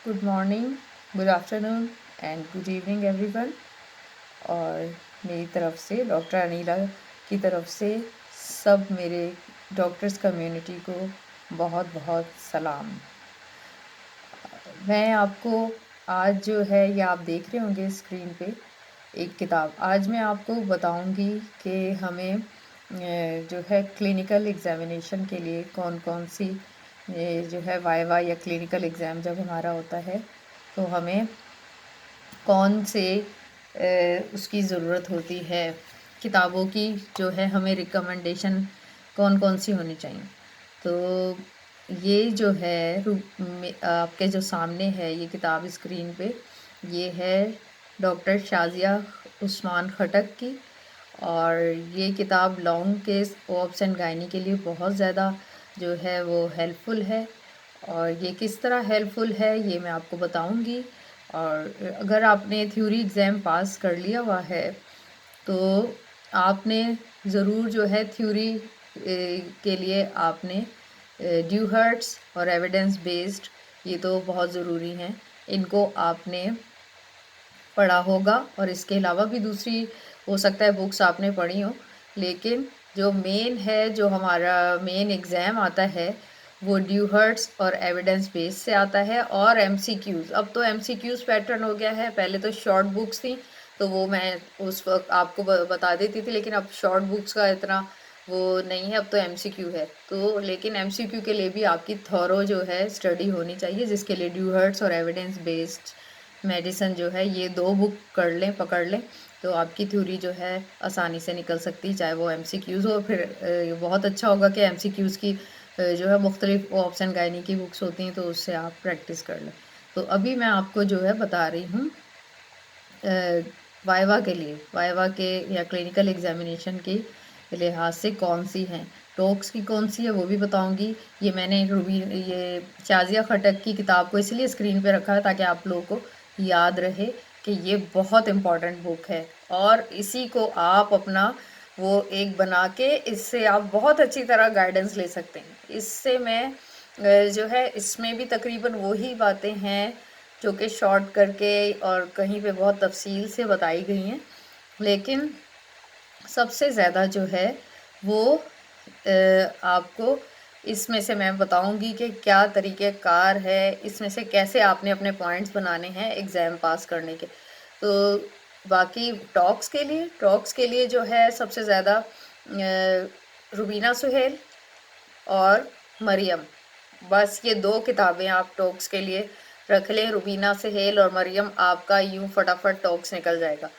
Good morning, good afternoon and good evening everyone. और मेरी तरफ से डॉक्टर अनीला की तरफ से सब मेरे डॉक्टर्स कम्युनिटी को बहुत बहुत सलाम। मैं आपको आज जो है ये आप देख रहे होंगे स्क्रीन पे एक किताब। आज मैं आपको बताऊंगी कि हमें जो है क्लिनिकल एग्जामिनेशन के लिए कौन कौन सी जो है वाइवा या क्लिनिकल एग्ज़ाम जब हमारा होता है तो हमें कौन से उसकी ज़रूरत होती है, किताबों की जो है हमें रिकमेंडेशन कौन कौन सी होनी चाहिए। तो ये जो है आपके जो सामने है ये किताब स्क्रीन पे, ये है डॉक्टर शाज़िया उस्मान खटक की। और ये किताब long case obs and gynae के लिए बहुत ज़्यादा जो है वो हेल्पफुल है। और ये किस तरह हेल्पफुल है ये मैं आपको बताऊंगी। और अगर आपने थ्योरी एग्ज़ाम पास कर लिया हुआ है तो आपने ज़रूर जो है थ्योरी के लिए आपने ड्यूहर्ट्स और एविडेंस बेस्ड, ये तो बहुत ज़रूरी हैं, इनको आपने पढ़ा होगा। और इसके अलावा भी दूसरी हो सकता है बुक्स आपने पढ़ी हो, लेकिन जो मेन है, जो हमारा मेन एग्ज़ाम आता है वो ड्यूहर्ट्स और एविडेंस बेस से आता है। और एमसीक्यूज़, अब तो एमसीक्यूज़ पैटर्न हो गया है, पहले तो शॉर्ट बुक्स थी तो वो मैं उस वक्त आपको बता देती थी, लेकिन अब शॉर्ट बुक्स का इतना वो नहीं है, अब तो एमसीक्यू है। तो लेकिन एमसीक्यू के लिए भी आपकी थॉरो जो है स्टडी होनी चाहिए, जिसके लिए ड्यूहर्ट्स और एविडेंस बेस्ड मेडिसिन जो है ये दो बुक कर लें, पकड़ लें, तो आपकी थ्योरी जो है आसानी से निकल सकती है, चाहे वो एमसीक्यूज़ हो। फिर बहुत अच्छा होगा कि एमसीक्यूज़ की जो है मुख्तलिफ ऑप्शन गायनी की बुक्स होती हैं तो उससे आप प्रैक्टिस कर लें। तो अभी मैं आपको जो है बता रही हूँ वाइवा के लिए, वाइवा के या क्लिनिकल एग्जामिनेशन के लिहाज से कौन सी हैं, टॉक्स की कौन सी है वो भी बताऊंगी। ये मैंने ये शाज़िया खटक की किताब को इसलिए स्क्रीन पे रखा है ताकि आप लोगों को याद रहे कि ये बहुत इम्पॉर्टेंट बुक है। और इसी को आप अपना वो एक बना के इससे आप बहुत अच्छी तरह गाइडेंस ले सकते हैं। इससे मैं जो है इसमें भी तकरीबन वही बातें हैं जो कि शॉर्ट करके और कहीं पे बहुत तफसील से बताई गई हैं, लेकिन सबसे ज़्यादा जो है वो आपको इसमें से मैं बताऊंगी कि क्या तरीक़ेकार है, इसमें से कैसे आपने अपने पॉइंट्स बनाने हैं एग्ज़ाम पास करने के। तो बाकी टॉक्स के लिए जो है सबसे ज़्यादा रुबीना सुहेल और मरियम, बस ये दो किताबें आप टॉक्स के लिए रख लें। रुबीना सुहेल और मरियम, आपका यूं फटाफट टॉक्स निकल जाएगा।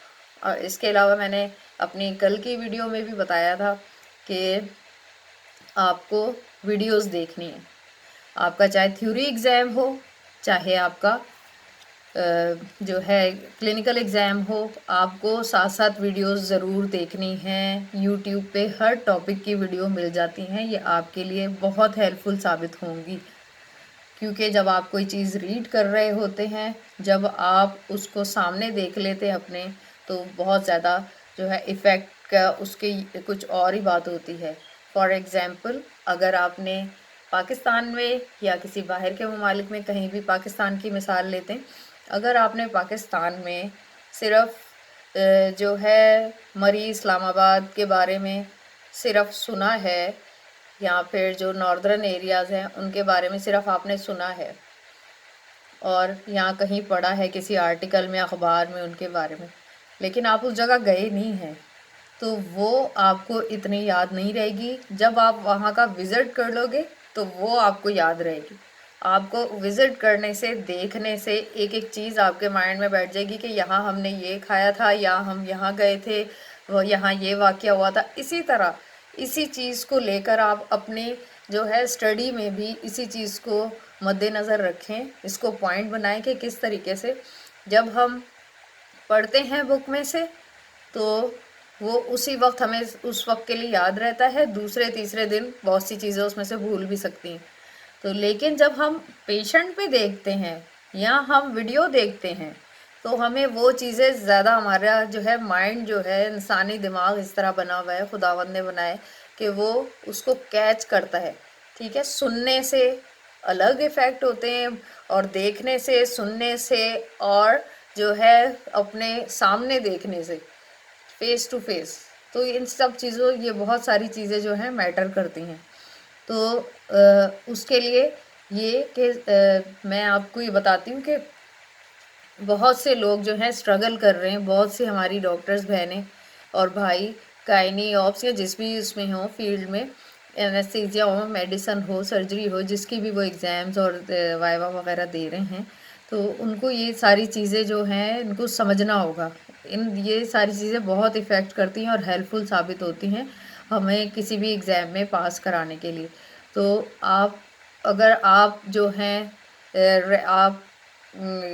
और इसके अलावा मैंने अपनी कल की वीडियो में भी बताया था कि आपको वीडियोस देखनी है, आपका चाहे थ्योरी एग्ज़ाम हो चाहे आपका जो है क्लिनिकल एग्ज़ाम हो, आपको साथ साथ वीडियोस ज़रूर देखनी हैं। यूट्यूब पे हर टॉपिक की वीडियो मिल जाती हैं, ये आपके लिए बहुत हेल्पफुल साबित होंगी। क्योंकि जब आप कोई चीज़ रीड कर रहे होते हैं, जब आप उसको सामने देख लेते हैं अपने, तो बहुत ज़्यादा जो है इफ़ेक्ट का उसकी कुछ और ही बात होती है। फॉर एग्ज़ाम्पल, अगर आपने पाकिस्तान में या किसी बाहर के ममालिक में, कहीं भी पाकिस्तान की मिसाल लेते हैं, अगर आपने पाकिस्तान में सिर्फ जो है मरी इस्लामाबाद के बारे में सिर्फ सुना है, या फिर जो नॉर्दर्न एरियाज़ हैं उनके बारे में सिर्फ आपने सुना है और यहाँ कहीं पढ़ा है किसी आर्टिकल में, अखबार में उनके बारे में, लेकिन आप उस जगह गए नहीं हैं, तो वो आपको इतनी याद नहीं रहेगी। जब आप वहाँ का विज़िट कर लोगे तो वो आपको याद रहेगी। आपको विज़िट करने से, देखने से एक एक चीज़ आपके माइंड में बैठ जाएगी कि यहाँ हमने ये खाया था, या हम यहाँ गए थे, वो यहाँ ये वाक़या हुआ था। इसी तरह इसी चीज़ को लेकर आप अपने जो है स्टडी में भी इसी चीज़ को मद्देनज़र रखें, इसको पॉइंट बनाएं कि किस तरीके से जब हम पढ़ते हैं बुक में से तो वो उसी वक्त हमें उस वक्त के लिए याद रहता है, दूसरे तीसरे दिन बहुत सी चीज़ें उसमें से भूल भी सकती हैं। तो लेकिन जब हम पेशेंट पे देखते हैं या हम वीडियो देखते हैं तो हमें वो चीज़ें ज़्यादा, हमारा जो है माइंड जो है, इंसानी दिमाग इस तरह बना हुआ है, खुदावंद ने बनाए कि वो उसको कैच करता है। ठीक है, सुनने से अलग इफ़ेक्ट होते हैं, और देखने से, सुनने से, और जो है अपने सामने देखने से, फेस टू फेस। तो इन सब चीज़ों, ये बहुत सारी चीज़ें जो हैं मैटर करती हैं। तो उसके लिए ये कि मैं आपको ये बताती हूँ कि बहुत से लोग जो हैं स्ट्रगल कर रहे हैं, बहुत सी हमारी डॉक्टर्स बहनें और भाई गायनी ऑप्स या जिस भी उसमें हो फील्ड में, एनेस्थीसिया हो, मेडिसन हो, सर्जरी हो, जिसकी भी वो एग्ज़ाम्स और वाइवा वगैरह दे रहे हैं, तो उनको ये सारी चीज़ें जो हैं इनको समझना होगा। ये सारी चीज़ें बहुत इफ़ेक्ट करती हैं और हेल्पफुल साबित होती हैं हमें किसी भी एग्ज़ाम में पास कराने के लिए। तो आप, अगर आप जो हैं आप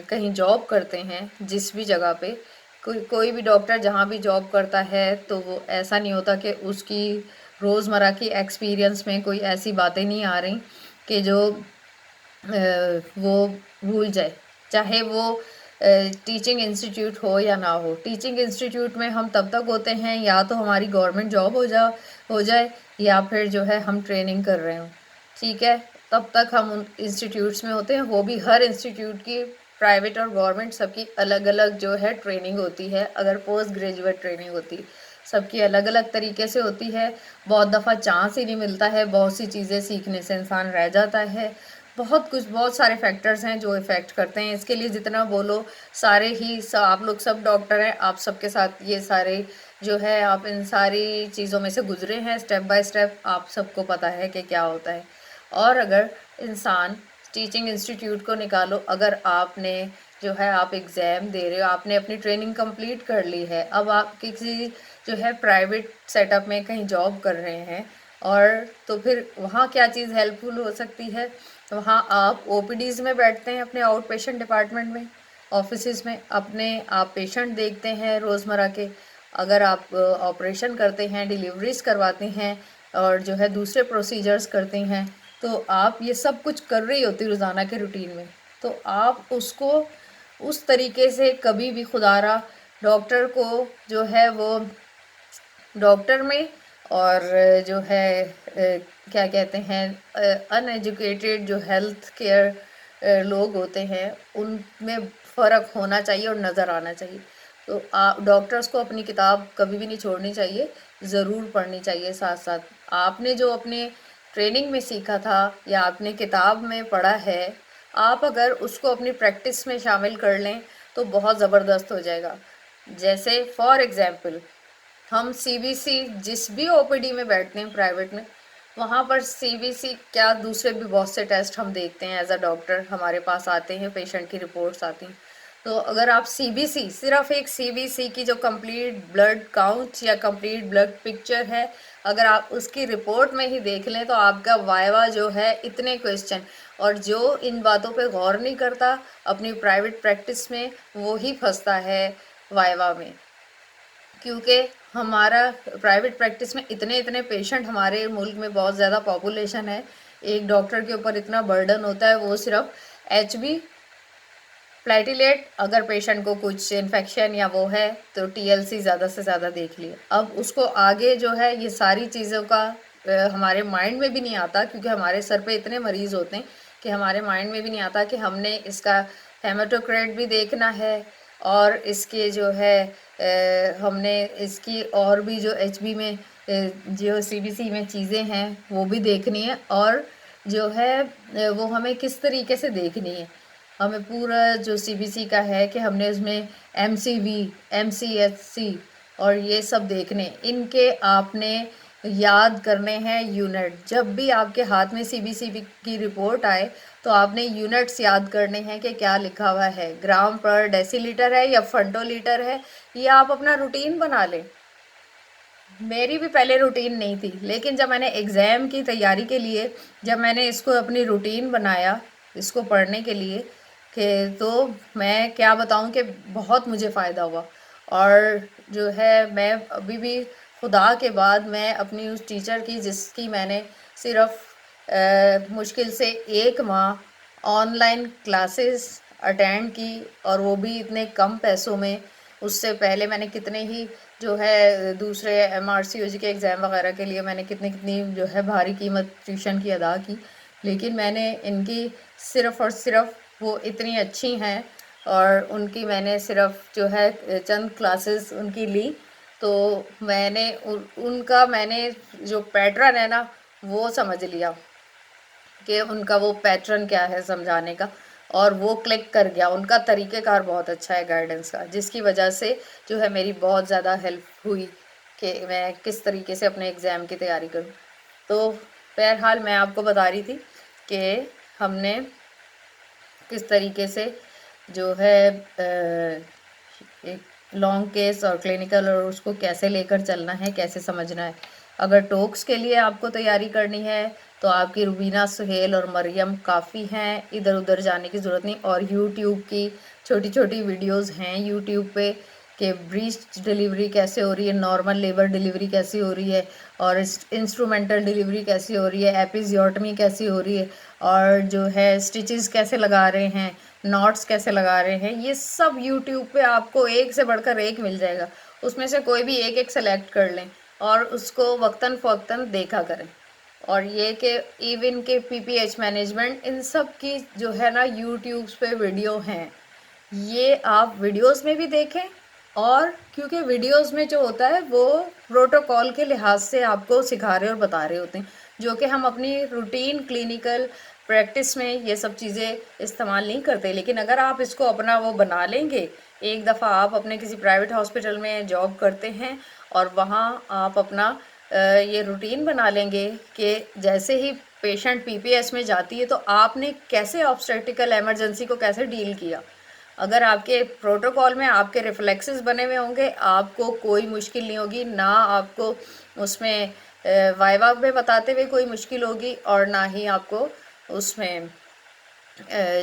कहीं जॉब करते हैं, जिस भी जगह पे कोई भी डॉक्टर जहाँ भी जॉब करता है, तो वो ऐसा नहीं होता कि उसकी रोज़मर्रा की एक्सपीरियंस में कोई ऐसी बातें नहीं आ रही कि जो वो भूल जाए, चाहे वो टीचिंग इंस्टीट्यूट हो या ना हो। टीचिंग इंस्टीट्यूट में हम तब तक होते हैं या तो हमारी गवर्नमेंट जॉब हो जाए, या फिर जो है हम ट्रेनिंग कर रहे हों, ठीक है, तब तक हम उन इंस्टीट्यूट्स में होते हैं। वो भी हर इंस्टीट्यूट की, प्राइवेट और गवर्नमेंट, सबकी अलग अलग जो है ट्रेनिंग होती है। अगर पोस्ट ग्रेजुएट ट्रेनिंग होती, सबकी अलग अलग तरीके से होती है। बहुत दफ़ा चांस ही नहीं मिलता है, बहुत सी चीज़ें सीखने से इंसान रह जाता है। बहुत कुछ, बहुत सारे फैक्टर्स हैं जो इफ़ेक्ट करते हैं। इसके लिए जितना बोलो सारे ही आप लोग सब डॉक्टर हैं, आप सबके साथ ये सारे जो है, आप इन सारी चीज़ों में से गुजरे हैं स्टेप बाय स्टेप, आप सबको पता है कि क्या होता है। और अगर इंसान टीचिंग इंस्टीट्यूट को निकालो, अगर आपने जो है आप एग्ज़ाम दे रहे हो, आपने अपनी ट्रेनिंग कंप्लीट कर ली है, अब आप किसी जो है प्राइवेट सेटअप में कहीं जॉब कर रहे हैं, और तो फिर वहाँ क्या चीज़ हेल्पफुल हो सकती है? वहाँ आप ओपीडीज़ में बैठते हैं, अपने आउट पेशेंट डिपार्टमेंट में, ऑफिसेज़ में अपने आप पेशेंट देखते हैं रोज़मर्रा के। अगर आप ऑपरेशन करते हैं, डिलीवरीज़ करवाते हैं, और जो है दूसरे प्रोसीजर्स करते हैं, तो आप ये सब कुछ कर रही होती रोज़ाना के रूटीन में। तो आप उसको उस तरीके से कभी भी खुदारा डॉक्टर को जो है वो डॉक्टर में, और जो है क्या कहते हैं, अनएजुकेटेड जो हेल्थ केयर लोग होते हैं, उनमें फ़र्क होना चाहिए और नज़र आना चाहिए। तो आप डॉक्टर्स को अपनी किताब कभी भी नहीं छोड़नी चाहिए, ज़रूर पढ़नी चाहिए साथ साथ। आपने जो अपने ट्रेनिंग में सीखा था या आपने किताब में पढ़ा है, आप अगर उसको अपनी प्रैक्टिस में शामिल कर लें तो बहुत ज़बरदस्त हो जाएगा। जैसे फॉर एग्ज़ाम्पल, हम सीबीसी जिस भी ओपीडी में बैठते हैं प्राइवेट में, वहाँ पर सीबीसी क्या, दूसरे भी बहुत से टेस्ट हम देखते हैं एज अ डॉक्टर, हमारे पास आते हैं, पेशेंट की रिपोर्ट्स आती हैं। तो अगर आप सीबीसी, सिर्फ एक सीबीसी की जो कंप्लीट ब्लड काउंट या कंप्लीट ब्लड पिक्चर है, अगर आप उसकी रिपोर्ट में ही देख लें, तो आपका वाइवा जो है इतने क्वेश्चन, और जो इन बातों पे गौर नहीं करता अपनी प्राइवेट प्रैक्टिस में, वो ही फंसता है वाइवा में। क्योंकि हमारा प्राइवेट प्रैक्टिस में इतने इतने पेशेंट, हमारे मुल्क में बहुत ज़्यादा पॉपुलेशन है, एक डॉक्टर के ऊपर इतना बर्डन होता है, वो सिर्फ एचबी, प्लेटिलेट, अगर पेशेंट को कुछ इन्फेक्शन या वो है तो टीएलसी ज़्यादा से ज़्यादा देख लिया। अब उसको आगे जो है ये सारी चीज़ों का हमारे माइंड में भी नहीं आता, क्योंकि हमारे सर पे इतने मरीज़ होते हैं कि हमारे माइंड में भी नहीं आता कि हमने इसका हेमाटोक्रेट भी देखना है, और इसके जो है हमने इसकी और भी जो एचबी में जो सीबीसी में चीज़ें हैं वो भी देखनी है, और जो है वो हमें किस तरीके से देखनी है। हमें पूरा जो सीबीसी का है कि हमने उसमें एमसीवी, एमसीएचसी और ये सब देखने, इनके आपने याद करने हैं यूनिट। जब भी आपके हाथ में सीबीसी की रिपोर्ट आए तो आपने यूनिट्स याद करने हैं कि क्या लिखा हुआ है, ग्राम पर डेसीलीटर है या फंटोलीटर है, ये आप अपना रूटीन बना लें। मेरी भी पहले रूटीन नहीं थी, लेकिन जब मैंने एग्ज़ाम की तैयारी के लिए, जब मैंने इसको अपनी रूटीन बनाया इसको पढ़ने के लिए, कि तो मैं क्या बताऊं कि बहुत मुझे फ़ायदा हुआ। और जो है मैं अभी भी खुदा के बाद मैं अपनी उस टीचर की, जिसकी मैंने सिर्फ मुश्किल से 1 माह ऑनलाइन क्लासेस अटेंड की, और वो भी इतने कम पैसों में। उससे पहले मैंने कितने ही जो है दूसरे एमआरसीओजी के एग्ज़ाम वगैरह के लिए मैंने कितनी कितनी जो है भारी कीमत ट्यूशन की अदा की, लेकिन मैंने इनकी सिर्फ़ और सिर्फ वो इतनी अच्छी हैं और उनकी मैंने सिर्फ जो है चंद क्लासेस उनकी ली, तो मैंने उनका मैंने जो पैटर्न है ना वो समझ लिया कि उनका वो पैटर्न क्या है समझाने का, और वो क्लिक कर गया। उनका तरीक़ेकार बहुत अच्छा है गाइडेंस का, जिसकी वजह से जो है मेरी बहुत ज़्यादा हेल्प हुई कि मैं किस तरीके से अपने एग्ज़ाम की तैयारी करूं। तो बहरहाल मैं आपको बता रही थी कि हमने किस तरीके से जो है एक लॉन्ग केस और क्लिनिकल और उसको कैसे लेकर चलना है, कैसे समझना है। अगर टोक्स के लिए आपको तैयारी करनी है तो आपकी रुबीना, सुहेल और मरियम काफ़ी हैं, इधर उधर जाने की ज़रूरत नहीं। और यूट्यूब की छोटी छोटी वीडियोस हैं यूट्यूब पे कि ब्रीस्ट डिलीवरी कैसे हो रही है, नॉर्मल लेबर डिलीवरी कैसी हो रही है, और इंस्ट्रूमेंटल डिलीवरी कैसी हो रही है, एपिजियोटमी कैसी हो रही है, और जो है स्टिचेस कैसे लगा रहे हैं, नॉट्स कैसे लगा रहे हैं। ये सब यूट्यूब पे आपको एक से बढ़कर एक मिल जाएगा। उसमें से कोई भी एक एक सेलेक्ट कर लें और उसको वक्तन फ़वक्तन देखा करें। और ये कि इवन के पीपीएच मैनेजमेंट, इन सब की जो है ना यूट्यूब पे वीडियो हैं, ये आप वीडियोस में भी देखें। और क्योंकि वीडियोस में जो होता है वो प्रोटोकॉल के लिहाज से आपको सिखा रहे और बता रहे होते हैं, जो कि हम अपनी रूटीन क्लिनिकल प्रैक्टिस में ये सब चीज़ें इस्तेमाल नहीं करते। लेकिन अगर आप इसको अपना वो बना लेंगे, एक दफ़ा आप अपने किसी प्राइवेट हॉस्पिटल में जॉब करते हैं और वहाँ आप अपना ये रूटीन बना लेंगे कि जैसे ही पेशेंट पीपीएस में जाती है तो आपने कैसे ऑब्स्टेट्रिकल इमरजेंसी को कैसे डील किया। अगर आपके प्रोटोकॉल में आपके रिफ्लेक्सेस बने हुए होंगे, आपको कोई मुश्किल नहीं होगी, ना आपको उसमें वाइवा में बताते हुए कोई मुश्किल होगी, और ना ही आपको उसमें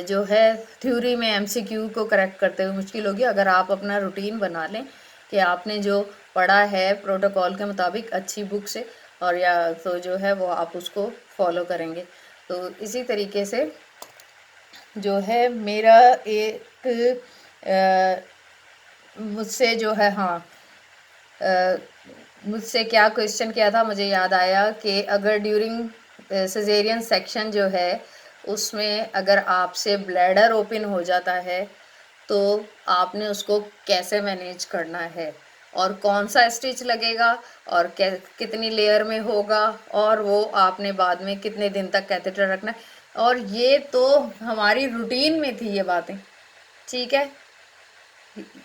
जो है थ्योरी में एमसीक्यू को करेक्ट करते हुए मुश्किल होगी। अगर आप अपना रूटीन बना लें कि आपने जो पढ़ा है प्रोटोकॉल के मुताबिक अच्छी बुक से, और या तो जो है वो आप उसको फॉलो करेंगे। तो इसी तरीके से जो है मेरा एक मुझसे जो है हाँ मुझसे क्या क्वेश्चन किया था, मुझे याद आया कि अगर ड्यूरिंग सिजेरियन सेक्शन जो है उसमें अगर आपसे ब्लैडर ओपन हो जाता है तो आपने उसको कैसे मैनेज करना है, और कौन सा स्टिच लगेगा, और कितनी लेयर में होगा, और वो आपने बाद में कितने दिन तक कैथेटर रखना है। और ये तो हमारी रूटीन में थी ये बातें, ठीक है।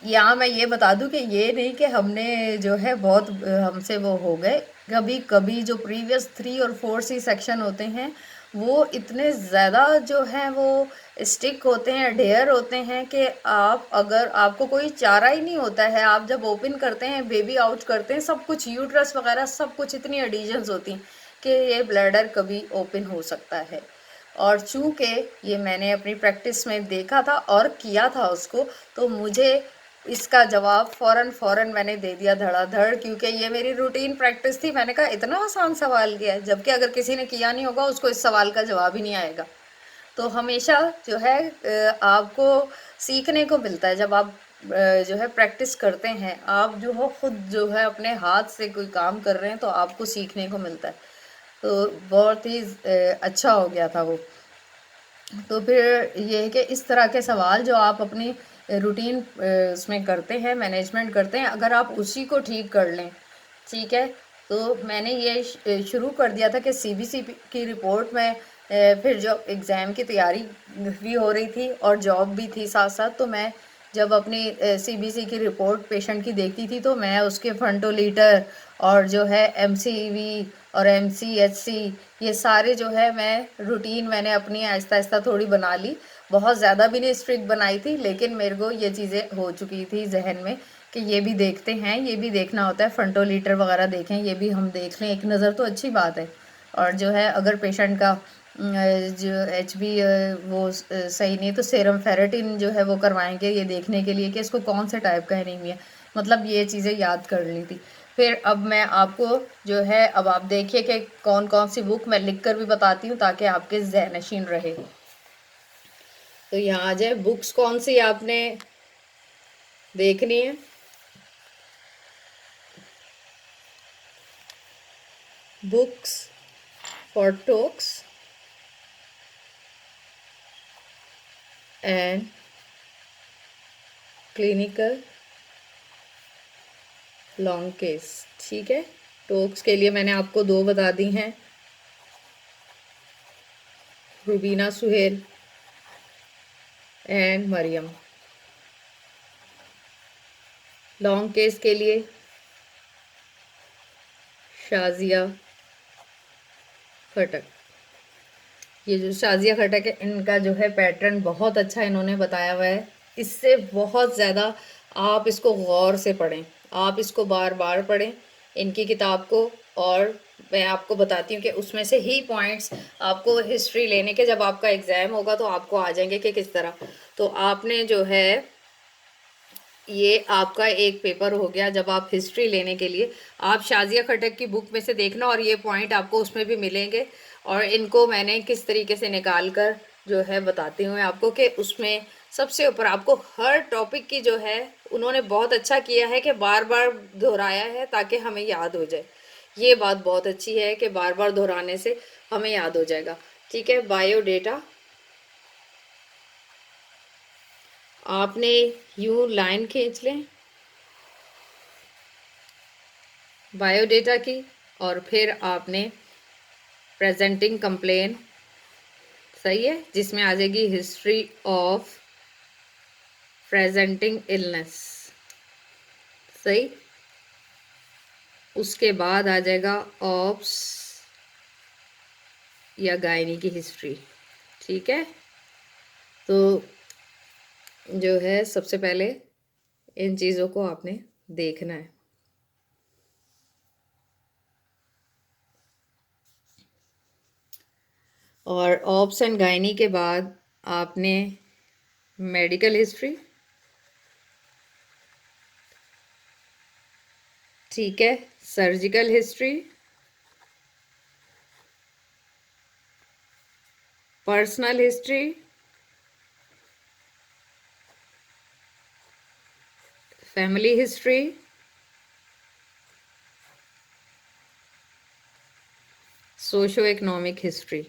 यहाँ मैं ये बता दूं कि ये नहीं कि हमने जो है बहुत हमसे वो हो गए। कभी कभी जो प्रीवियस 3 और 4 सी सेक्शन होते हैं वो इतने ज़्यादा जो है वो स्टिक होते हैं, ढेर होते हैं कि आप अगर आपको कोई चारा ही नहीं होता है, आप जब ओपन करते हैं, बेबी आउट करते हैं, सब कुछ यूट्रस वगैरह सब कुछ इतनी एडिशंस होती हैं कि ये ब्लैडर कभी ओपन हो सकता है। और चूँकि ये मैंने अपनी प्रैक्टिस में देखा था और किया था उसको, तो मुझे इसका जवाब फ़ौरन मैंने दे दिया धड़ाधड़, क्योंकि ये मेरी रूटीन प्रैक्टिस थी। मैंने कहा इतना आसान सवाल किया है, जबकि अगर किसी ने किया नहीं होगा उसको इस सवाल का जवाब ही नहीं आएगा। तो हमेशा जो है आपको सीखने को मिलता है जब आप जो है प्रैक्टिस करते हैं। आप जो हो खुद जो है अपने हाथ से कोई काम कर रहे हैं तो आपको सीखने को मिलता है। तो बहुत ही अच्छा हो गया था वो। तो फिर ये है कि इस तरह के सवाल जो आप अपनी रूटीन उसमें करते हैं, मैनेजमेंट करते हैं, अगर आप उसी को ठीक कर लें, ठीक है। तो मैंने ये शुरू कर दिया था कि सीबीसी की रिपोर्ट में फिर जो एग्ज़ाम की तैयारी भी हो रही थी और जॉब भी थी साथ साथ, तो मैं जब अपनी सीबीसी की रिपोर्ट पेशेंट की देखती थी तो मैं उसके फंटोलीटर और जो है एमसीवी और एमसीएचसी, ये सारे जो है मैं रूटीन मैंने अपनी आहिस्ता आहिस्ता थोड़ी बना ली। बहुत ज़्यादा भी नहीं स्ट्रिक्ट बनाई थी, लेकिन मेरे को ये चीज़ें हो चुकी थी जहन में कि ये भी देखते हैं, ये भी देखना होता है, फंटोलीटर वगैरह देखें, ये भी हम देख लें एक नज़र तो अच्छी बात है। और जो है अगर पेशेंट का जो एचबी वो सही नहीं है तो सेरम फेरेटिन जो है वो करवाएंगे, ये देखने के लिए कि इसको कौन से टाइप का एनीमिया। मतलब ये चीज़ें याद कर ली थी। फिर अब मैं आपको जो है अब आप देखिए कि कौन कौन सी बुक मैं लिख कर भी बताती हूँ ताकि आपके ज़हन नशीन रहे। तो यहाँ आ जाए, बुक्स कौन सी आपने देखनी है। Books for talks and clinical long case. ठीक है, टोक्स के लिए मैंने आपको 2 बता दी हैं, Rubina Suhel and Maryam. Long case के लिए शाजिया खटक। ये जो शाजिया खटक है, इनका जो है पैटर्न बहुत अच्छा इन्होंने बताया हुआ है। इससे बहुत ज़्यादा आप इसको गौर से पढ़ें, आप इसको बार बार पढ़ें इनकी किताब को। और मैं आपको बताती हूँ कि उसमें से ही पॉइंट्स आपको हिस्ट्री लेने के, जब आपका एग्ज़ाम होगा तो आपको आ जाएंगे कि किस तरह। तो आपने जो है, ये आपका एक पेपर हो गया। जब आप हिस्ट्री लेने के लिए आप शाजिया खटक की बुक में से देखना, और ये पॉइंट आपको उसमें भी मिलेंगे। और इनको मैंने किस तरीके से निकाल कर जो है बताती हूँ मैं आपको, कि उसमें सबसे ऊपर आपको हर टॉपिक की जो है उन्होंने बहुत अच्छा किया है कि बार बार दोहराया है ताकि हमें याद हो जाए। ये बात बहुत अच्छी है कि बार बार दोहराने से हमें याद हो जाएगा। ठीक है, बायोडेटा आपने यूं लाइन खींच लें बायोडेटा की, और फिर आपने प्रेजेंटिंग कंप्लेन, सही है, जिसमें आ जाएगी हिस्ट्री ऑफ प्रेजेंटिंग इलनेस, सही। उसके बाद आ जाएगा ऑप्स या गायनी की हिस्ट्री। ठीक है, तो जो है सबसे पहले इन चीज़ों को आपने देखना है। और ऑप्स एंड गायनी के बाद आपने मेडिकल हिस्ट्री, ठीक है, surgical history, personal history, family history, socio economic history.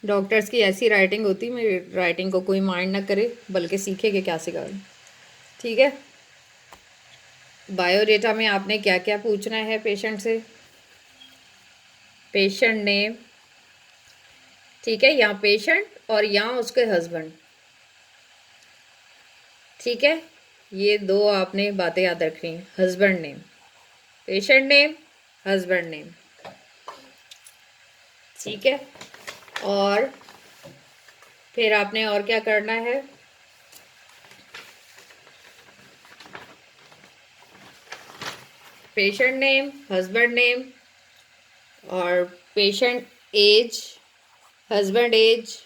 Doctors की ऐसी राइटिंग होती, मेरी राइटिंग को कोई माइंड ना करे, बल्कि सीखे कि क्या सिखा। ठीक है, बायोडेटा में आपने क्या क्या पूछना है पेशेंट से, पेशेंट नेम, ठीक है, यहाँ पेशेंट और यहाँ उसके हस्बैंड। ठीक है, ये 2 आपने बातें याद रखनी है, husband name, patient name, husband name. ठीक है, और फिर आपने और क्या करना है, पेशेंट नेम, हस्बैंड नेम, और patient age, husband age,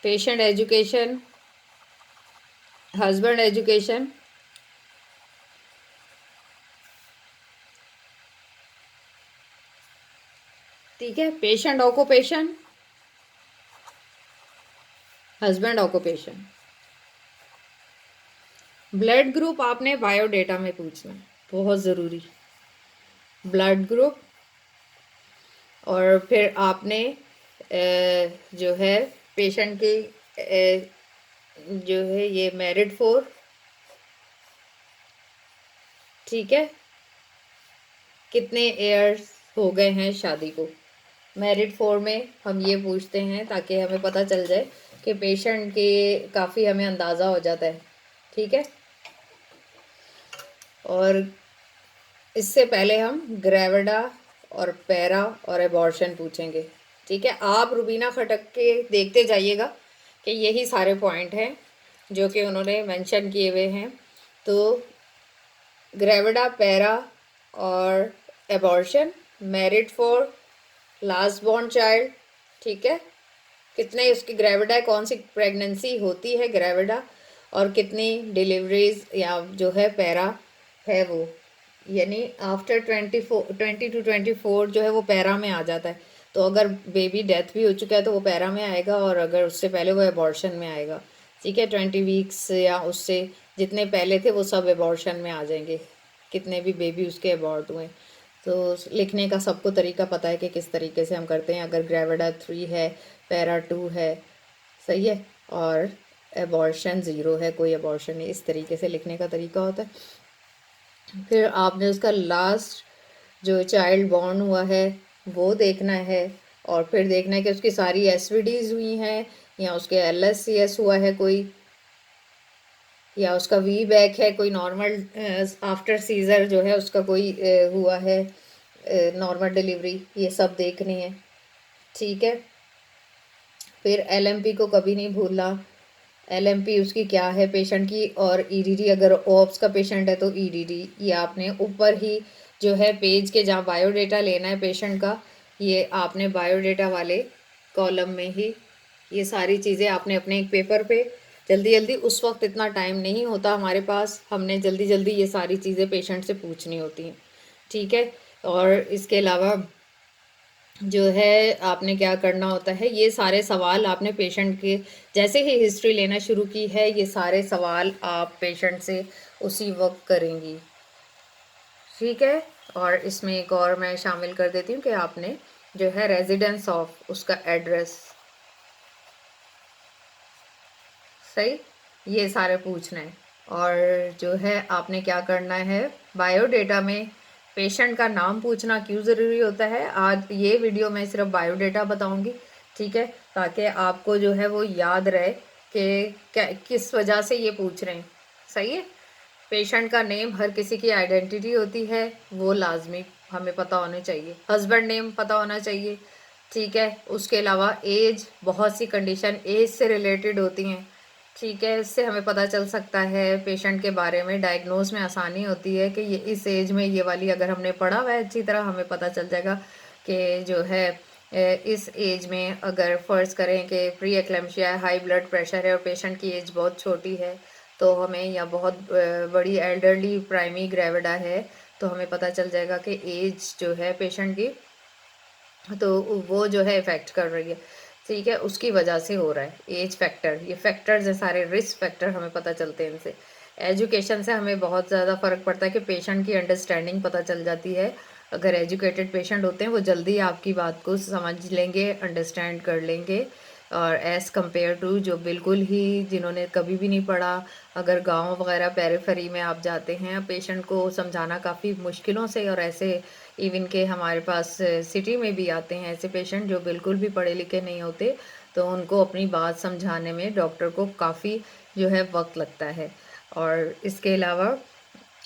patient education, husband education, ठीक है, patient occupation, husband occupation. Blood group आपने बायोडेटा में पूछना है, बहुत ज़रूरी, ब्लड ग्रुप। और फिर आपने जो है पेशेंट की जो है ये मैरिड फोर, ठीक है, कितने ईयर्स हो गए हैं शादी को। मैरिड फोर में हम ये पूछते हैं ताकि हमें पता चल जाए कि पेशेंट के काफ़ी हमें अंदाज़ा हो जाता है। ठीक है, और इससे पहले हम ग्रेविडा और पैरा और एबॉर्शन पूछेंगे। ठीक है, आप रुबीना खटक के देखते जाइएगा कि यही सारे पॉइंट हैं जो कि उन्होंने मेंशन किए हुए हैं। तो ग्रेविडा, पैरा और abortion, married for, last born child, ठीक है, कितने उसकी ग्रेविडा है, कौन सी प्रेगनेंसी होती है ग्रेविडा, और कितनी डिलीवरीज या जो है पैरा है वो, यानी आफ्टर 20 to 24 जो है वो पैरा में आ जाता है। तो अगर बेबी डेथ भी हो चुका है तो वो पैरा में आएगा, और अगर उससे पहले वो एबॉर्शन में आएगा। ठीक है। 20 वीक्स या उससे जितने पहले थे वो सब एबॉर्शन में आ जाएंगे, कितने भी बेबी उसके एबॉर्ट हुए। तो लिखने का सबको तरीका पता है कि किस तरीके से हम करते हैं। अगर ग्रेविडा 3 है, पैरा 2 है, सही है, और एबॉर्शन 0 है, कोई एबॉर्शन नहीं, इस तरीके से लिखने का तरीका होता है। फिर आपने उसका लास्ट जो चाइल्ड बॉर्न हुआ है वो देखना है, और फिर देखना है कि उसकी सारी एसवीडीज हुई हैं, या उसके एलएससीएस हुआ है कोई, या उसका वी बैक है कोई, नॉर्मल आफ्टर सीजर जो है उसका कोई हुआ है नॉर्मल डिलीवरी, ये सब देखनी है। ठीक है। फिर एलएमपी को कभी नहीं भूलना, एलएमपी उसकी क्या है पेशेंट की, और ईडीडी अगर ओप्स का पेशेंट है तो ईडीडी, ये आपने ऊपर ही जो है पेज के जहाँ बायोडेटा लेना है पेशेंट का, ये आपने बायोडेटा वाले कॉलम में ही ये सारी चीज़ें आपने अपने एक पेपर पे जल्दी जल्दी, उस वक्त इतना टाइम नहीं होता हमारे पास, हमने जल्दी जल्दी ये सारी चीज़ें पेशेंट से पूछनी होती हैं। ठीक है। और इसके अलावा जो है आपने क्या करना होता है, ये सारे सवाल आपने पेशेंट के जैसे ही हिस्ट्री लेना शुरू की है, ये सारे सवाल आप पेशेंट से उसी वक्त करेंगी। ठीक है। और इसमें एक और मैं शामिल कर देती हूँ कि आपने जो है रेजिडेंस ऑफ उसका एड्रेस, सही, ये सारे पूछना है। और जो है आपने क्या करना है, बायोडेटा में पेशेंट का नाम पूछना क्यों ज़रूरी होता है, आज ये वीडियो में सिर्फ बायोडेटा बताऊंगी। ठीक है। ताकि आपको जो है वो याद रहे कि किस वजह से ये पूछ रहे हैं। सही है। पेशेंट का नेम, हर किसी की आइडेंटिटी होती है, वो लाजमी हमें पता होना चाहिए। हस्बैंड नेम पता होना चाहिए। ठीक है। उसके अलावा एज, बहुत सी कंडीशन एज से रिलेटेड होती हैं। ठीक है। इससे हमें पता चल सकता है पेशेंट के बारे में, डायग्नोज में आसानी होती है कि ये इस एज में ये वाली, अगर हमने पढ़ा हुआ है अच्छी तरह, हमें पता चल जाएगा कि जो है इस एज में अगर फ़र्ज़ करें कि प्री एक्लेम्शिया है, हाई ब्लड प्रेशर है और पेशेंट की एज बहुत छोटी है, तो हमें, या बहुत बड़ी एल्डरली प्राइमरी ग्रेविडा है, तो हमें पता चल जाएगा कि एज जो है पेशेंट की, तो वो जो है इफ़ेक्ट कर रही है। ठीक है। उसकी वजह से हो रहा है एज फैक्टर, ये फैक्टर्स हैं सारे, रिस्क फैक्टर हमें पता चलते हैं इनसे। एजुकेशन से हमें बहुत ज़्यादा फ़र्क पड़ता है कि पेशेंट की अंडरस्टैंडिंग पता चल जाती है। अगर एजुकेटेड पेशेंट होते हैं वो जल्दी आपकी बात को समझ लेंगे, अंडरस्टैंड कर लेंगे, और एज़ कम्पेयर टू जो बिल्कुल ही जिन्होंने कभी भी नहीं पढ़ा, अगर गांव वगैरह पेरिफेरी में आप जाते हैं, पेशेंट को समझाना काफ़ी मुश्किलों से, और ऐसे इवन के हमारे पास सिटी में भी आते हैं ऐसे पेशेंट जो बिल्कुल भी पढ़े लिखे नहीं होते, तो उनको अपनी बात समझाने में डॉक्टर को काफ़ी जो है वक्त लगता है। और इसके अलावा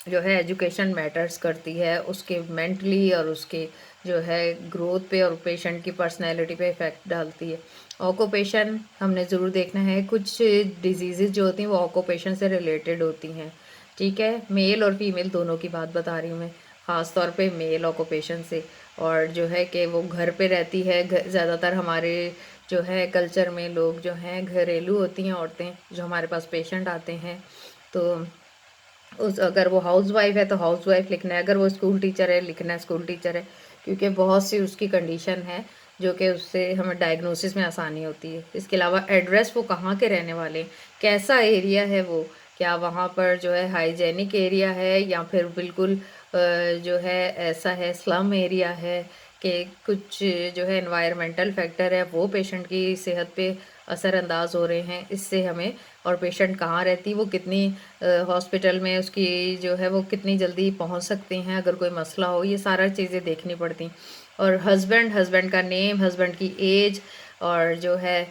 जो है एजुकेशन मैटर्स करती है, उसके मेंटली और उसके जो है ग्रोथ पे और पेशेंट की पर्सनैलिटी पे इफ़ेक्ट डालती है। ऑक्यूपेशन हमने ज़रूर देखना है, कुछ डिजीज़ जो होती हैं वो ऑक्यूपेशन से रिलेटेड होती हैं। ठीक है। मेल और फीमेल दोनों की बात बता रही हूँ मैं, ख़ास तौर पे मेल ऑक्यूपेशन से। और जो है कि वो घर पे रहती है, ज़्यादातर हमारे जो है कल्चर में लोग जो हैं घरेलू होती हैं औरतें, जो हमारे पास पेशेंट आते हैं, तो उस अगर वो हाउस वाइफ है तो हाउस वाइफ लिखना है, अगर वो स्कूल टीचर है लिखना है स्कूल टीचर है, क्योंकि बहुत सी उसकी कंडीशन है जो कि उससे हमें डायग्नोसिस में आसानी होती है। इसके अलावा एड्रेस, वो कहाँ के रहने वाले हैं, कैसा एरिया है वो, क्या वहाँ पर जो है हाइजेनिक एरिया है, या फिर बिल्कुल जो है ऐसा है स्लम एरिया है, कि कुछ जो है एनवायरमेंटल फैक्टर है वो पेशेंट की सेहत पे असरअंदाज हो रहे हैं, इससे हमें, और पेशेंट कहाँ रहती, वो कितनी हॉस्पिटल में उसकी जो है वो कितनी जल्दी पहुंच सकते हैं अगर कोई मसला हो, ये सारा चीज़ें देखनी पड़ती। और हस्बैंड का नेम, हस्बैंड की एज, और जो है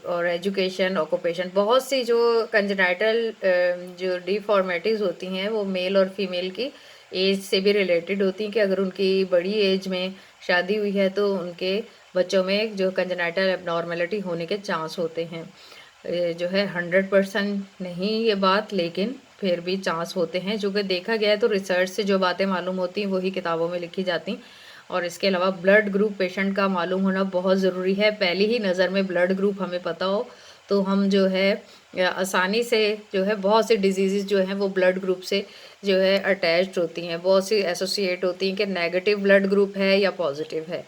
और एजुकेशन, ऑक्यूपेशन, बहुत सी जो कंजेनाइटल जो डिफॉर्मेटिज़ होती हैं वो मेल और फीमेल की एज से भी रिलेटेड होती हैं, कि अगर उनकी बड़ी एज में शादी हुई है तो उनके बच्चों में जो कंजेनाइटल एबनॉर्मेलिटी होने के चांस होते हैं। जो है 100% नहीं ये बात, लेकिन फिर भी चांस होते हैं, जो कि देखा गया है। तो रिसर्च से जो बातें मालूम होती हैं वही किताबों में लिखी जाती। और इसके अलावा ब्लड ग्रुप पेशेंट का मालूम होना बहुत ज़रूरी है। पहली ही नज़र में ब्लड ग्रुप हमें पता हो तो हम जो है आसानी से जो है, बहुत सी डिजीज़ जो हैं वो ब्लड ग्रुप से जो है अटैच्ड होती हैं, बहुत सी एसोसिएट होती हैं कि नेगेटिव ब्लड ग्रुप है या पॉजिटिव है।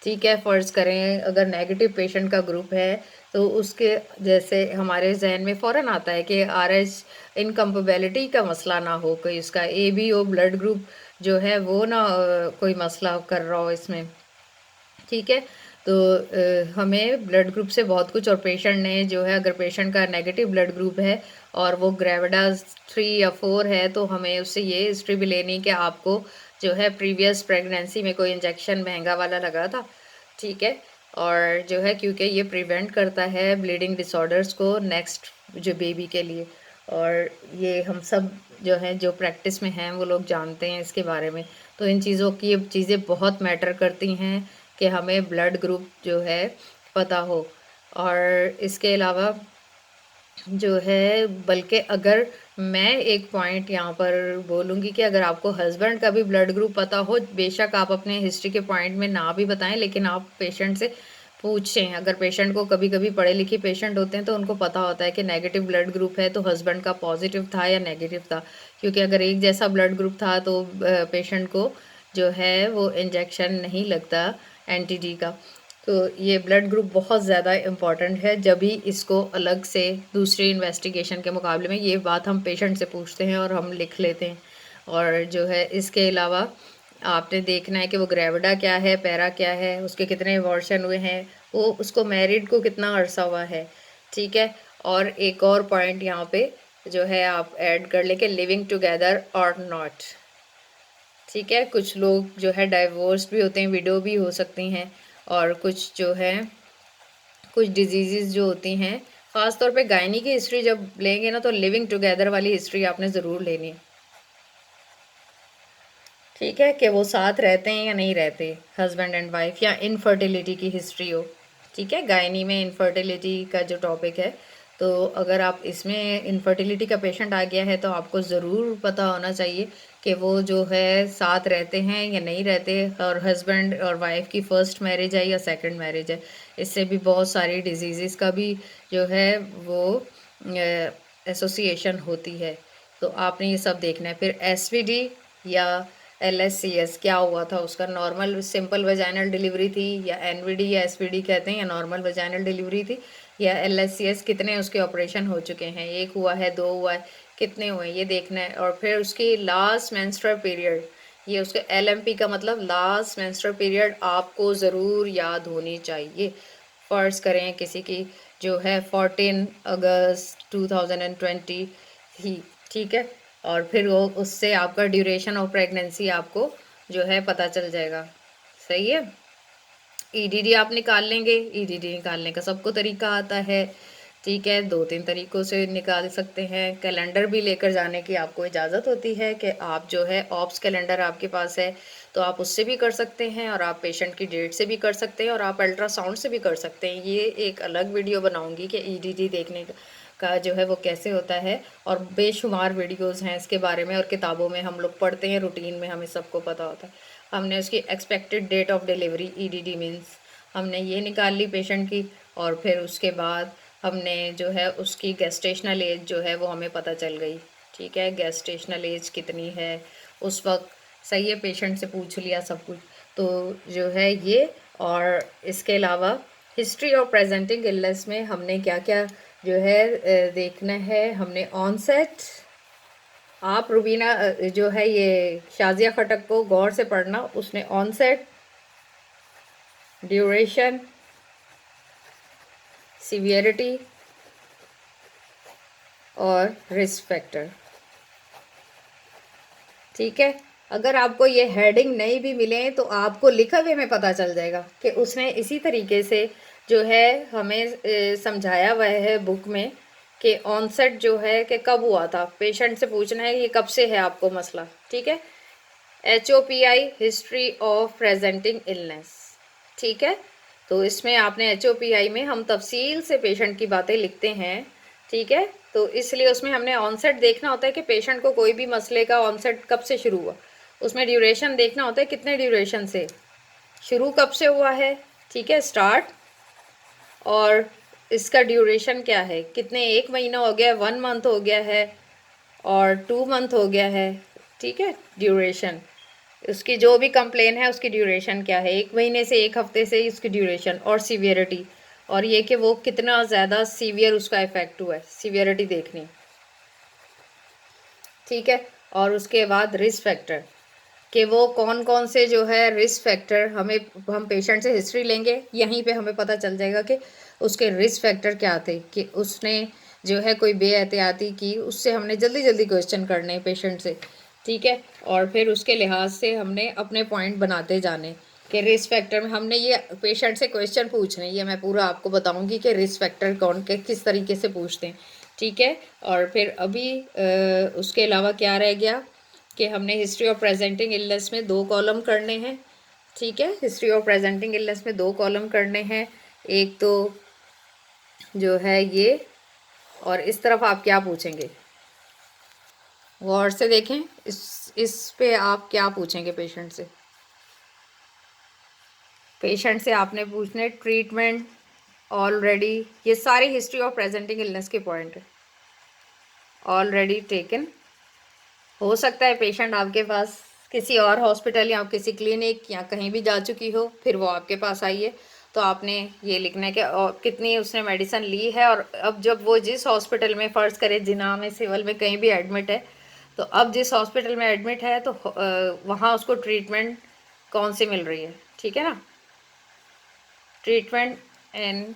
ठीक है, फ़र्ज़ करें अगर नेगेटिव पेशेंट का ग्रुप है, तो उसके जैसे हमारे ज़हन में फ़ौरन आता है कि आरएच इनकम्पेबिलिटी का मसला ना हो, कोई उसका एबीओ ब्लड ग्रुप जो है वो ना कोई मसला कर रहा हो इसमें, ठीक है? तो हमें ब्लड ग्रुप से बहुत कुछ, और पेशेंट ने जो है अगर पेशेंट का नेगेटिव ब्लड ग्रुप है और वो ग्रेविडास 3 या 4 है, तो हमें उससे ये हिस्ट्री भी लेनी कि आपको जो है प्रीवियस प्रेगनेंसी में कोई इंजेक्शन महंगा वाला लगा था, ठीक है? और जो है क्योंकि ये प्रिवेंट करता है ब्लीडिंग डिसऑर्डर्स को नेक्स्ट जो बेबी के लिए, और ये हम सब जो हैं जो प्रैक्टिस में हैं वो लोग जानते हैं इसके बारे में। तो इन चीज़ों की चीज़ें बहुत मैटर करती हैं कि हमें ब्लड ग्रुप जो है पता हो। और इसके अलावा जो है बल्कि अगर मैं एक पॉइंट यहाँ पर बोलूँगी कि अगर आपको हस्बैंड का भी ब्लड ग्रुप पता हो, बेशक आप अपने हिस्ट्री के पॉइंट में ना भी बताएं, लेकिन आप पेशेंट से पूछें। अगर पेशेंट को कभी कभी पढ़े लिखे पेशेंट होते हैं तो उनको पता होता है कि नेगेटिव ब्लड ग्रुप है तो हस्बैंड का पॉजिटिव था या नेगेटिव था, क्योंकि अगर एक जैसा ब्लड ग्रुप था तो पेशेंट को जो है वो इंजेक्शन नहीं लगता एंटी-डी का। तो ये ब्लड ग्रुप बहुत ज़्यादा इम्पॉर्टेंट है, जब भी इसको अलग से दूसरी इन्वेस्टिगेशन के मुकाबले में ये बात हम पेशेंट से पूछते हैं और हम लिख लेते हैं। और जो है इसके अलावा आपने देखना है कि वो ग्रेविडा क्या है, पैरा क्या है, उसके कितने अबॉर्शन हुए हैं, वो उसको मैरिड को कितना अरसा हुआ है, ठीक है? और एक और पॉइंट यहाँ पे जो है आप ऐड कर लें कि लिविंग टुगेदर और नॉट, ठीक है? कुछ लोग जो है डाइवोर्स भी होते हैं, विडो भी हो सकती हैं, और कुछ जो है कुछ डिजीज़ जो होती हैं, ख़ास तौर पे गायनी की हिस्ट्री जब लेंगे ना तो लिविंग टुगेदर वाली हिस्ट्री आपने ज़रूर लेनी है, ठीक है? कि वो साथ रहते हैं या नहीं रहते, हस्बैंड एंड वाइफ, या इनफर्टिलिटी की हिस्ट्री हो, ठीक है? गायनी में इनफर्टिलिटी का जो टॉपिक है, तो अगर आप इसमें इनफर्टिलिटी का पेशेंट आ गया है तो आपको ज़रूर पता होना चाहिए कि वो जो है साथ रहते हैं या नहीं रहते, और हस्बैंड और वाइफ की फ़र्स्ट मैरिज है या सेकंड मैरिज है। इससे भी बहुत सारी डिजीज़ का भी जो है वो एसोसिएशन होती है, तो आपने ये सब देखना है। फिर एसवीडी या एलएससीएस क्या हुआ था, उसका नॉर्मल सिंपल वजाइनल डिलीवरी थी, या एनवीडी या एसवीडी कहते हैं, या नॉर्मल वजाइनल डिलीवरी थी, या एलएससीएस कितने उसके ऑपरेशन हो चुके हैं, एक हुआ है, दो हुआ है, कितने हुए ये देखना है। और फिर उसकी लास्ट मेंस्ट्रुअल पीरियड, ये उसके एलएमपी का मतलब लास्ट मेंस्ट्रुअल पीरियड आपको ज़रूर याद होनी चाहिए। फ़र्ज़ करें किसी की जो है 14 अगस्त 2020 ही, ठीक है? और फिर वो उससे आपका ड्यूरेशन ऑफ प्रेगनेंसी आपको जो है पता चल जाएगा, सही है? ईडीडी आप निकाल लेंगे, ईडीडी निकालने का सबको तरीका आता है, ठीक है? 2-3 तरीकों से निकाल सकते हैं। कैलेंडर भी लेकर जाने की आपको इजाज़त होती है कि आप जो है ऑप्स कैलेंडर आपके पास है, तो आप उससे भी कर सकते हैं, और आप पेशेंट की डेट से भी कर सकते हैं, और आप अल्ट्रासाउंड से भी कर सकते हैं। ये एक अलग वीडियो बनाऊँगी कि ईडीडी देखने का जो है वो कैसे होता है, और बेशुमार वीडियोज़ हैं इसके बारे में, और किताबों में हम लोग पढ़ते हैं, रूटीन में हमें सबको पता होता है। हमने उसकी expected date of delivery EDD means हमने ये निकाल ली पेशेंट की, और फिर उसके बाद हमने जो है उसकी गेस्टेशनल एज जो है वो हमें पता चल गई, ठीक है? गेस्टेशनल एज कितनी है उस वक्त, सही है? पेशेंट से पूछ लिया सब कुछ, तो जो है ये। और इसके अलावा हिस्ट्री ऑफ प्रेजेंटिंग इलनेस में हमने क्या क्या जो है देखना है, हमने ऑनसेट, आप रुबीना जो है ये शाजिया खटक को गौर से पढ़ना, उसने ऑनसेट, ड्यूरेशन, सीवियरिटी और रिस्क फैक्टर, ठीक है? अगर आपको ये हेडिंग नहीं भी मिले तो आपको लिखा हुए में पता चल जाएगा कि उसने इसी तरीके से जो है हमें समझाया हुआ है बुक में कि ऑनसेट जो है कि कब हुआ था, पेशेंट से पूछना है ये कब से है आपको मसला, ठीक है? HOPI history of presenting illness, ठीक है? तो इसमें आपने HOPI में हम तफसील से पेशेंट की बातें लिखते हैं, ठीक है? तो इसलिए उसमें हमने ऑनसेट देखना होता है कि पेशेंट को कोई भी मसले का ऑनसेट कब से शुरू हुआ, उसमें ड्यूरेशन देखना होता है कितने ड्यूरेशन से शुरू, कब से हुआ है, ठीक है? स्टार्ट, और इसका ड्यूरेशन क्या है, कितने, 1 महीना हो गया, 1 मंथ हो गया है, और 2 मंथ हो गया है, ठीक है? ड्यूरेशन, उसकी जो भी कंप्लेन है उसकी ड्यूरेशन क्या है, 1 महीने से 1 हफ्ते से उसकी ड्यूरेशन, और सीवियरिटी, और ये कि वो कितना ज़्यादा सीवियर उसका इफेक्ट हुआ है, सीवियरिटी देखनी। ठीक है। और उसके बाद रिस्क फैक्टर, कि वो कौन कौन से जो है रिस्क फैक्टर, हम पेशेंट से हिस्ट्री लेंगे, यहीं पे हमें पता चल जाएगा कि उसके रिस्क फैक्टर क्या थे, कि उसने जो है कोई बेएहतियाती की, उससे हमने जल्दी जल्दी क्वेश्चन करने हैं पेशेंट से। ठीक है। और फिर उसके लिहाज से हमने अपने पॉइंट बनाते जाने कि रिस्क फैक्टर में हमने ये पेशेंट से क्वेश्चन पूछने, ये मैं पूरा आपको बताऊंगी कि रिस्क फैक्टर कौन के किस तरीके से पूछते हैं। ठीक है। और फिर अभी उसके अलावा क्या रह गया कि हमने हिस्ट्री ऑफ प्रेजेंटिंग इलनेस में 2 कॉलम करने हैं। ठीक है। हिस्ट्री ऑफ प्रेजेंटिंग इलनेस में 2 कॉलम करने हैं, एक तो जो है ये, और इस तरफ आप क्या पूछेंगे गौर से देखें, इस पे आप क्या पूछेंगे पेशेंट से। पेशेंट से आपने पूछने ट्रीटमेंट ऑलरेडी, ये सारी हिस्ट्री ऑफ प्रेजेंटिंग इलनेस के पॉइंट है, ऑलरेडी टेकन। हो सकता है पेशेंट आपके पास किसी और हॉस्पिटल या किसी क्लिनिक या कहीं भी जा चुकी हो, फिर वो आपके पास आई है, तो आपने ये लिखना है कि कितनी उसने मेडिसिन ली है, और अब जब वो जिस हॉस्पिटल में, फ़र्ज़ करें जिना में, सिविल में, कहीं भी एडमिट है, तो अब जिस हॉस्पिटल में एडमिट है तो वहाँ उसको ट्रीटमेंट कौन सी मिल रही है। ठीक है ना, ट्रीटमेंट इन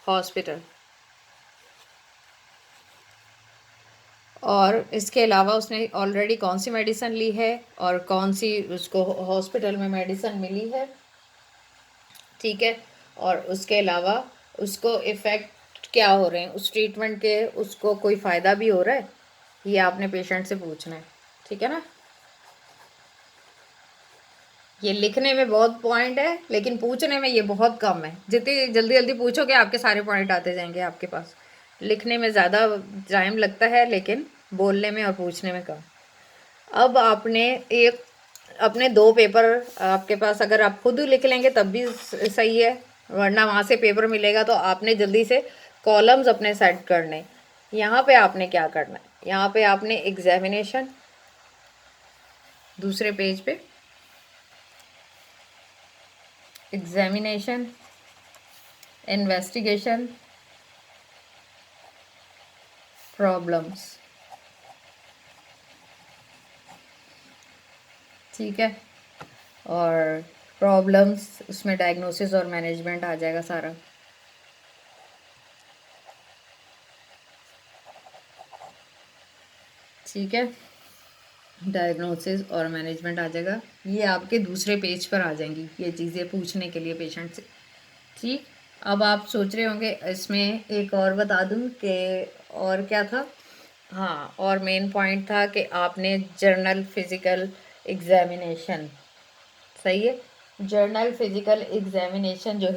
हॉस्पिटल। और इसके अलावा उसने ऑलरेडी कौन सी मेडिसिन ली है और कौन सी उसको हॉस्पिटल में मेडिसिन मिली है। ठीक है। और उसके अलावा उसको इफ़ेक्ट क्या हो रहे हैं उस ट्रीटमेंट के, उसको कोई फ़ायदा भी हो रहा है, ये आपने पेशेंट से पूछना है। ठीक है ना, ये लिखने में बहुत पॉइंट है लेकिन पूछने में ये बहुत कम है। जितनी जल्दी जल्दी पूछोगे आपके सारे पॉइंट आते जाएंगे आपके पास। लिखने में ज़्यादा टाइम लगता है लेकिन बोलने में और पूछने में कम। अब आपने एक अपने 2 पेपर आपके पास, अगर आप खुद लिख लेंगे तब भी सही है, वरना वहाँ से पेपर मिलेगा तो आपने जल्दी से कॉलम्स अपने सेट करने। यहाँ पे आपने क्या करना है, यहाँ पे आपने एग्जामिनेशन, दूसरे पेज पे एग्जामिनेशन, इन्वेस्टिगेशन, प्रॉब्लम्स। ठीक है। और प्रॉब्लम्स उसमें डायग्नोसिस और मैनेजमेंट आ जाएगा सारा। ठीक है, डायग्नोसिस और मैनेजमेंट आ जाएगा, ये आपके दूसरे पेज पर आ जाएंगी ये चीज़ें पूछने के लिए पेशेंट से। ठीक। अब आप सोच रहे होंगे इसमें एक और बता दूं कि और क्या था। हाँ, और मेन पॉइंट था कि आपने जर्नल फिजिकल एग्जामिनेशन, सही है, जर्नल फिजिकल एग्जामिनेशन जो